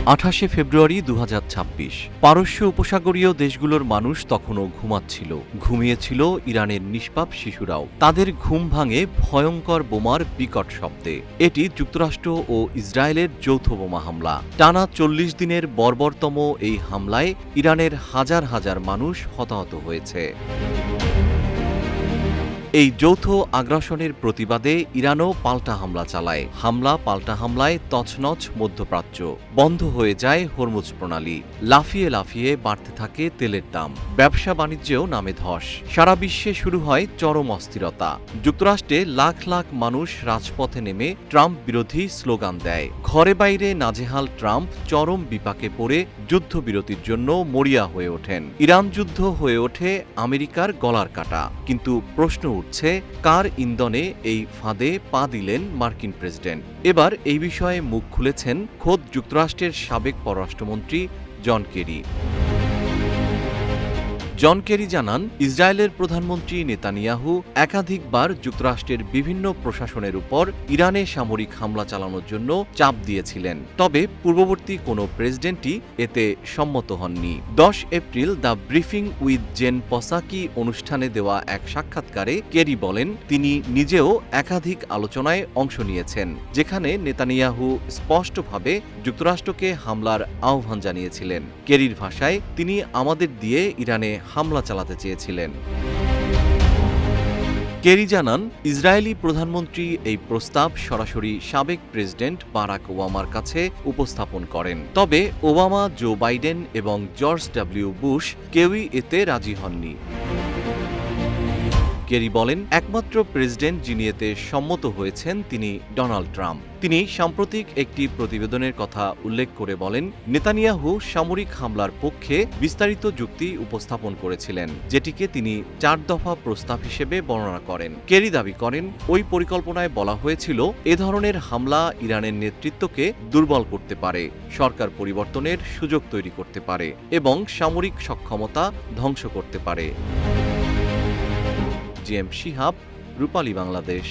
28 ফেব্রুয়ারি 2026। পারস্য উপসাগরীয় দেশগুলোর মানুষ তখনও ঘুমাচ্ছিল। ঘুমিয়েছিল ইরানের নিষ্পাপ শিশুরাও। তাদের ঘুম ভাঙে ভয়ঙ্কর বোমার বিকট শব্দে। এটি যুক্তরাষ্ট্র ও ইসরায়েলের যৌথ বোমা হামলা। টানা 40 দিনের বর্বরতম এই হামলায় ইরানের হাজার হাজার মানুষ হতাহত হয়েছে। এই যৌথ আগ্রাসনের প্রতিবাদে ইরানও পাল্টা হামলা চালায়। হামলা পাল্টা হামলায় তছনছ মধ্যপ্রাচ্য। বন্ধ হয়ে যায় হরমুজ প্রণালী। লাফিয়ে লাফিয়ে বাড়তে থাকে তেলের দাম। ব্যবসা বাণিজ্যেও নামে ধস। সারা বিশ্বে শুরু হয় চরম অস্থিরতা। যুক্তরাষ্ট্রে লাখ লাখ মানুষ রাজপথে নেমে ট্রাম্প বিরোধী স্লোগান দেয়। ঘরে বাইরে নাজেহাল ট্রাম্প চরম বিপাকে পড়ে যুদ্ধবিরতির জন্য মরিয়া হয়ে ওঠেন। ইরান যুদ্ধ হয়ে ওঠে আমেরিকার গলার কাটা। কিন্তু প্রশ্ন উঠছে, কার ইন্ধনে এই ফাঁদে পা দিলেন মার্কিন প্রেসিডেন্ট? এবার এই বিষয়ে মুখ খুলেছেন খোদ যুক্তরাষ্ট্রের সাবেক পররাষ্ট্রমন্ত্রী জন কেরি। জন কেরি জানান, ইসরায়েলের প্রধানমন্ত্রী নেতানিয়াহু একাধিকবার যুক্তরাষ্ট্রের বিভিন্ন প্রশাসনের উপর ইরানে সামরিক হামলা চালানোর জন্য চাপ দিয়েছিলেন। তবে পূর্ববর্তী কোনো প্রেসিডেন্টই এতে সম্মত হননি। 10 April the briefing with Jen Psaki অনুষ্ঠানে দেওয়া এক সাক্ষাৎকারে কেরি বলেন, তিনি নিজেও একাধিক আলোচনায় অংশ নিয়েছেন, যেখানে নেতানিয়াহু স্পষ্টভাবে যুক্তরাষ্ট্রকে হামলার আহ্বান জানিয়েছিলেন। কেরির ভাষায়, তিনি আমাদের দিয়ে ইরানে হামলা চালাতে চেয়েছিলেন। কেরি জানান, ইসরায়েলি প্রধানমন্ত্রী এই প্রস্তাব সরাসরি সাবেক প্রেসিডেন্ট বারাক ওবামার কাছে উপস্থাপন করেন। তবে ওবামা, জো বাইডেন এবং জর্জ ডব্লিউ বুশ কেউই এতে রাজি হননি। কেরি বলেন, একমাত্র প্রেসিডেন্ট যিনি এতে সম্মত হয়েছেন তিনি ডোনাল্ড ট্রাম্প। তিনি সাম্প্রতিক একটি প্রতিবেদনের কথা উল্লেখ করে বলেন, নেতানিয়াহু সামরিক হামলার পক্ষে বিস্তারিত যুক্তি উপস্থাপন করেছিলেন, যেটিকে তিনি 4 দফা প্রস্তাব হিসেবে বর্ণনা করেন। কেরি দাবি করেন, ওই পরিকল্পনায় বলা হয়েছিল এ ধরনের হামলা ইরানের নেতৃত্বকে দুর্বল করতে পারে, সরকার পরিবর্তনের সুযোগ তৈরি করতে পারে এবং সামরিক সক্ষমতা ধ্বংস করতে পারে। জিএম শিহাব, রূপালী বাংলাদেশ।